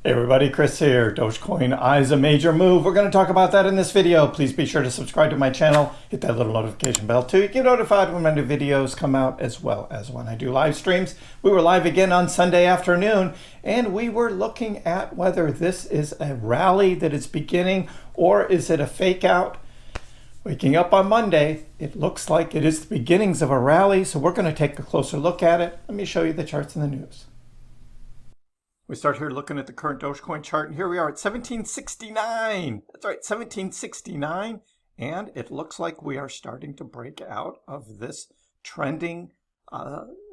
Hey everybody, Chris here. Dogecoin eyes a major move. We're going to talk about that in this video. Please be sure to subscribe to my channel. Hit that little notification bell too. You get notified when my new videos come out as well as when I do live streams. We were live again on Sunday afternoon and we were looking at whether this is a rally that is beginning or is it a fake out. Waking up on Monday, it looks like it is the beginnings of a rally, so we're going to take a closer look at it. Let me show you the charts in the news. We start here looking at the current Dogecoin chart, and here we are at 1769. That's right, 1769. And it looks like we are starting to break out of this trending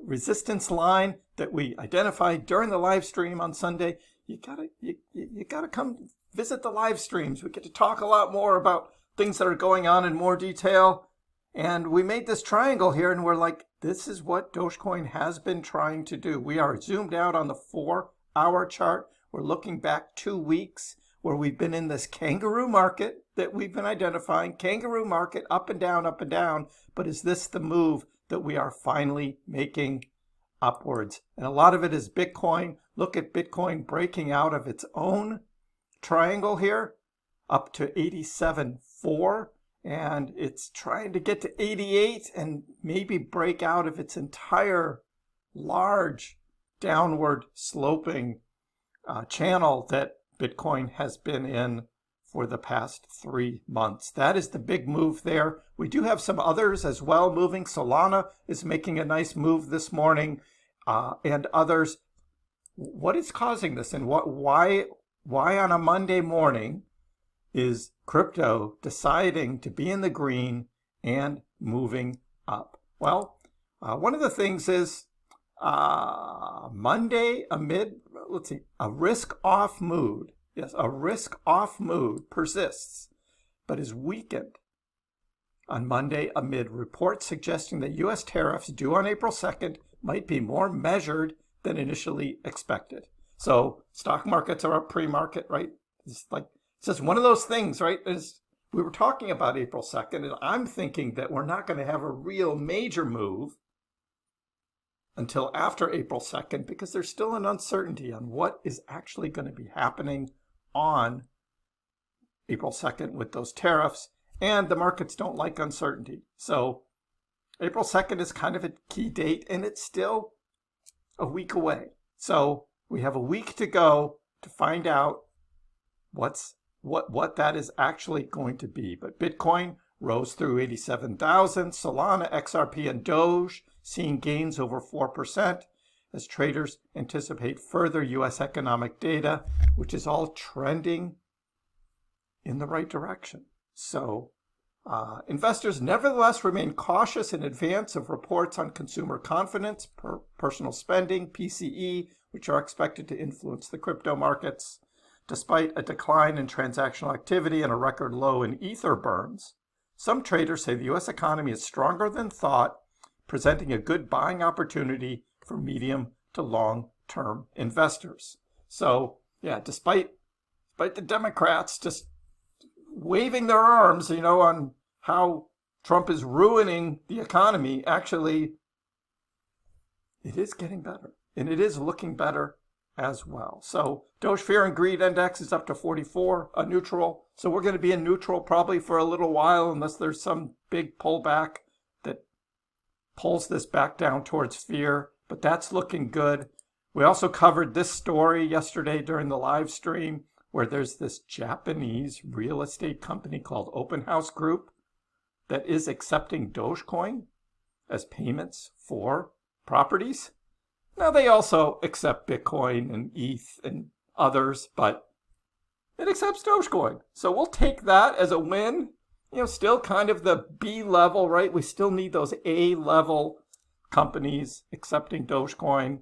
resistance line that we identified during the live stream on Sunday. You gotta come visit the live streams. We get to talk a lot more about things that are going on in more detail. And we made this triangle here, and we're like, this is what Dogecoin has been trying to do. We are zoomed out on the 4-hour chart. We're looking back 2 weeks where we've been in this kangaroo market that we've been identifying. Kangaroo market, up and down, up and down. But is this the move that we are finally making upwards? And a lot of it is Bitcoin. Look at Bitcoin breaking out of its own triangle here up to 87.4. And it's trying to get to 88 and maybe break out of its entire large downward sloping channel that Bitcoin has been in for the past 3 months. That is the big move there. We do have some others as well moving. Solana is making a nice move this morning and others. What is causing this, and why on a Monday morning is crypto deciding to be in the green and moving up? Well, one of the things is Monday amid, a risk-off mood. Yes, a risk-off mood persists, but is weakened on Monday amid reports suggesting that U.S. tariffs due on April 2nd might be more measured than initially expected. So stock markets are up pre-market, right? It's just one of those things, right? We were talking about April 2nd, and I'm thinking that we're not going to have a real major move until after April 2nd, because there's still an uncertainty on what is actually going to be happening on April 2nd with those tariffs, and the markets don't like uncertainty. So April 2nd is kind of a key date, and it's still a week away. So we have a week to go to find out what that is actually going to be. But Bitcoin rose through 87,000. Solana, XRP, and Doge seeing gains over 4% as traders anticipate further U.S. economic data, which is all trending in the right direction. So investors nevertheless remain cautious in advance of reports on consumer confidence, personal spending, PCE, which are expected to influence the crypto markets. Despite a decline in transactional activity and a record low in Ether burns, some traders say the U.S. economy is stronger than thought, presenting a good buying opportunity for medium to long-term investors. So, yeah, despite the Democrats just waving their arms, on how Trump is ruining the economy, actually, it is getting better, and it is looking better as well. So Doge Fear and Greed Index is up to 44, a neutral. So we're going to be in neutral probably for a little while unless there's some big pullback that pulls this back down towards fear. But that's looking good. We also covered this story yesterday during the live stream where there's this Japanese real estate company called Open House Group that is accepting Dogecoin as payments for properties. Now, they also accept Bitcoin and ETH and others, but it accepts Dogecoin. So we'll take that as a win. Still kind of the B level, right? We still need those A level companies accepting Dogecoin.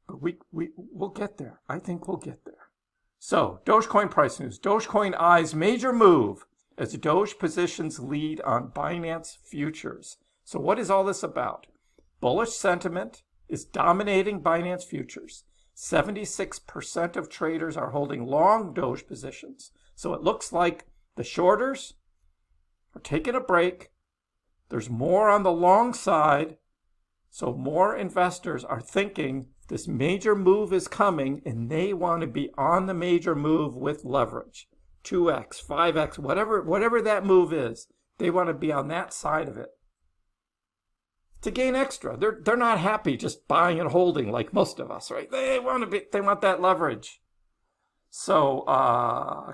But we'll get there. I think we'll get there. So Dogecoin price news. Dogecoin eyes major move as Doge positions lead on Binance futures. So what is all this about? Bullish sentiment is dominating Binance futures. 76% of traders are holding long Doge positions. So it looks like the shorters are taking a break. There's more on the long side. So more investors are thinking This major move is coming, and they want to be on the major move with leverage. 2x, 5x, whatever that move is, they want to be on that side of it to gain extra. They're not happy just buying and holding like most of us, right? They want that leverage. So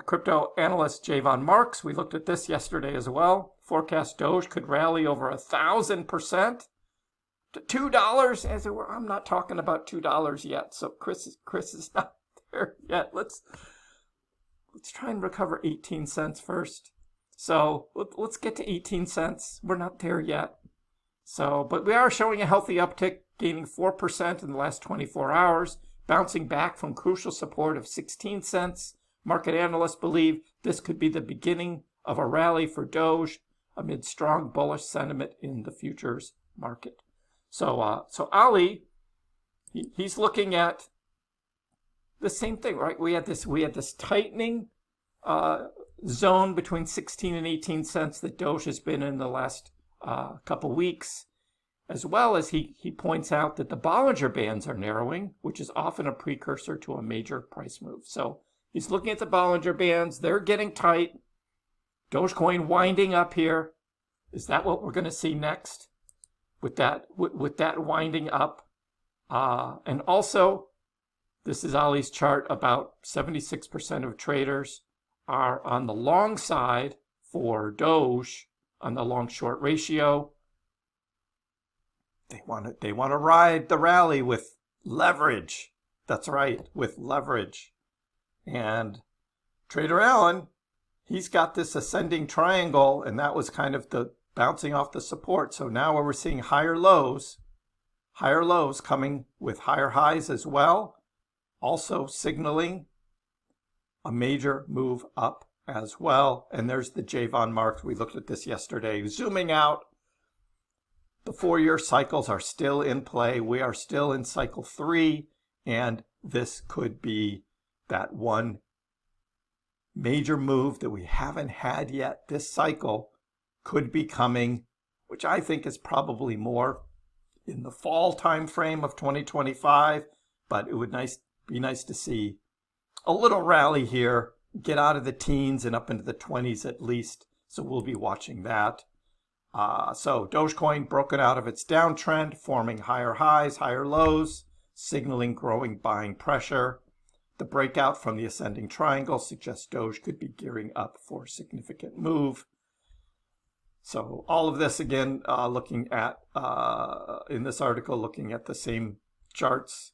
crypto analyst Javon Marks, we looked at this yesterday as well. Forecast Doge could rally over 1,000% to $2. And I said, well, I'm not talking about $2 yet. So Chris is not there yet. Let's try and recover 18 cents first. So let's get to 18 cents. We're not there yet. So, but we are showing a healthy uptick, gaining 4% in the last 24 hours, bouncing back from crucial support of 16 cents. Market analysts believe this could be the beginning of a rally for Doge amid strong bullish sentiment in the futures market. So Ali, he's looking at the same thing, right? We had this tightening zone between 16 and 18 cents that Doge has been in the last couple weeks, as well as he points out that the Bollinger Bands are narrowing, which is often a precursor to a major price move. So he's looking at the Bollinger Bands. They're getting tight. Dogecoin winding up here. Is that what we're going to see next with that winding up? And also, this is Ali's chart. About 76% of traders are on the long side for Doge on the long-short ratio. They want to ride the rally with leverage. That's right, with leverage. And Trader Allen, he's got this ascending triangle, and that was kind of the bouncing off the support. So now we're seeing higher lows coming with higher highs as well, also signaling a major move up as well. And there's the Javon Marks. We looked at this yesterday. Zooming out, the 4-year cycles are still in play. We are still in cycle 3, and this could be that one major move that we haven't had yet this cycle could be coming, which I think is probably more in the fall time frame of 2025, but it would be nice to see a little rally here, get out of the teens and up into the 20s at least. So we'll be watching that. So Dogecoin broken out of its downtrend, forming higher highs, higher lows, signaling growing buying pressure. The breakout from the ascending triangle suggests Doge could be gearing up for a significant move. So all of this, again, looking at, in this article, looking at the same charts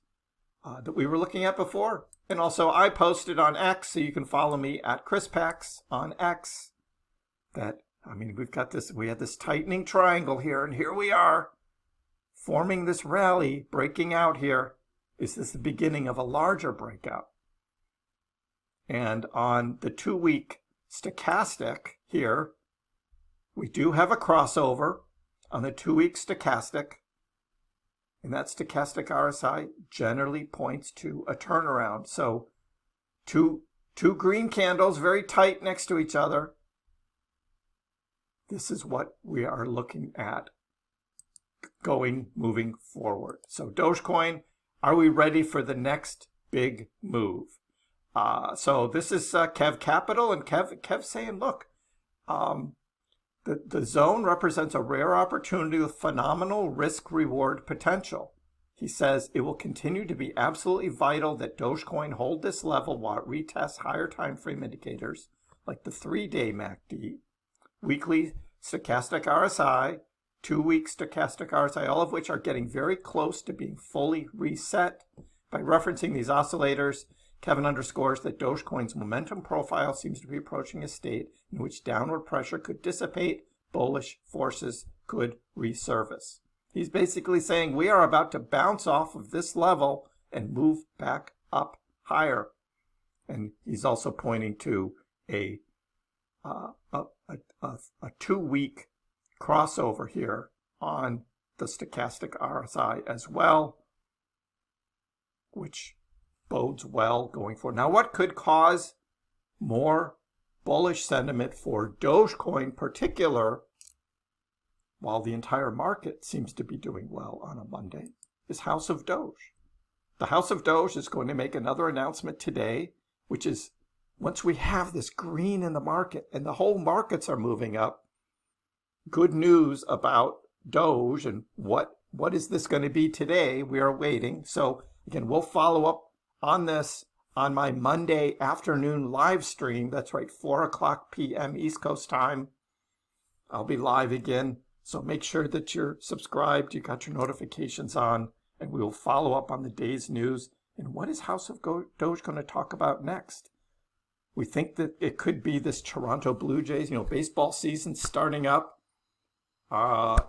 that we were looking at before. And also I posted on X, so you can follow me at ChrisPax on X. We had this tightening triangle here, and here we are forming this rally, breaking out here. Is this the beginning of a larger breakout? And on the 2-week stochastic here, we do have a crossover on the 2-week stochastic. And that stochastic RSI generally points to a turnaround. So two green candles very tight next to each other. This is what we are looking at moving forward. So Dogecoin, are we ready for the next big move? So this is Kev Capital, and Kev saying, look, the zone represents a rare opportunity with phenomenal risk-reward potential. He says it will continue to be absolutely vital that Dogecoin hold this level while it retests higher time frame indicators like the 3-day MACD, weekly stochastic RSI, 2-week stochastic RSI, all of which are getting very close to being fully reset. By referencing these oscillators, Kevin underscores that Dogecoin's momentum profile seems to be approaching a state in which downward pressure could dissipate, bullish forces could resurface. He's basically saying we are about to bounce off of this level and move back up higher. And he's also pointing to a 2-week crossover here on the stochastic RSI as well, which bodes well going forward. Now, what could cause more bullish sentiment for Dogecoin particular, while the entire market seems to be doing well on a Monday, is House of Doge. The House of Doge is going to make another announcement today, which is once we have this green in the market and the whole markets are moving up, good news about Doge and what is this going to be today? We are waiting. So again, we'll follow up on this on my Monday afternoon live stream. That's right, 4:00 p.m. East Coast time. I'll be live again. So make sure that you're subscribed, you got your notifications on, and we will follow up on the day's news. And what is House of Doge going to talk about next? We think that it could be this Toronto Blue Jays, baseball season starting up.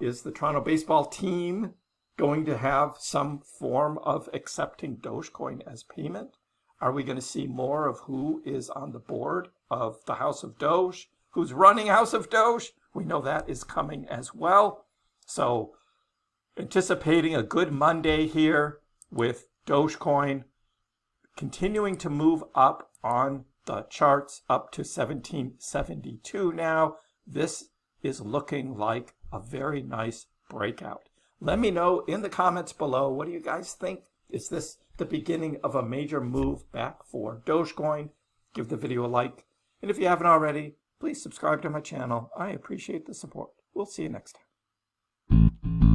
Is the Toronto baseball team going to have some form of accepting Dogecoin as payment? Are we going to see more of who is on the board of the House of Doge? Who's running House of Doge? We know that is coming as well. So anticipating a good Monday here with Dogecoin continuing to move up on the charts up to 1772 now. This is looking like a very nice breakout. Let me know in the comments below, what do you guys think? Is this the beginning of a major move back for Dogecoin? Give the video a like. And if you haven't already, please subscribe to my channel. I appreciate the support. We'll see you next time.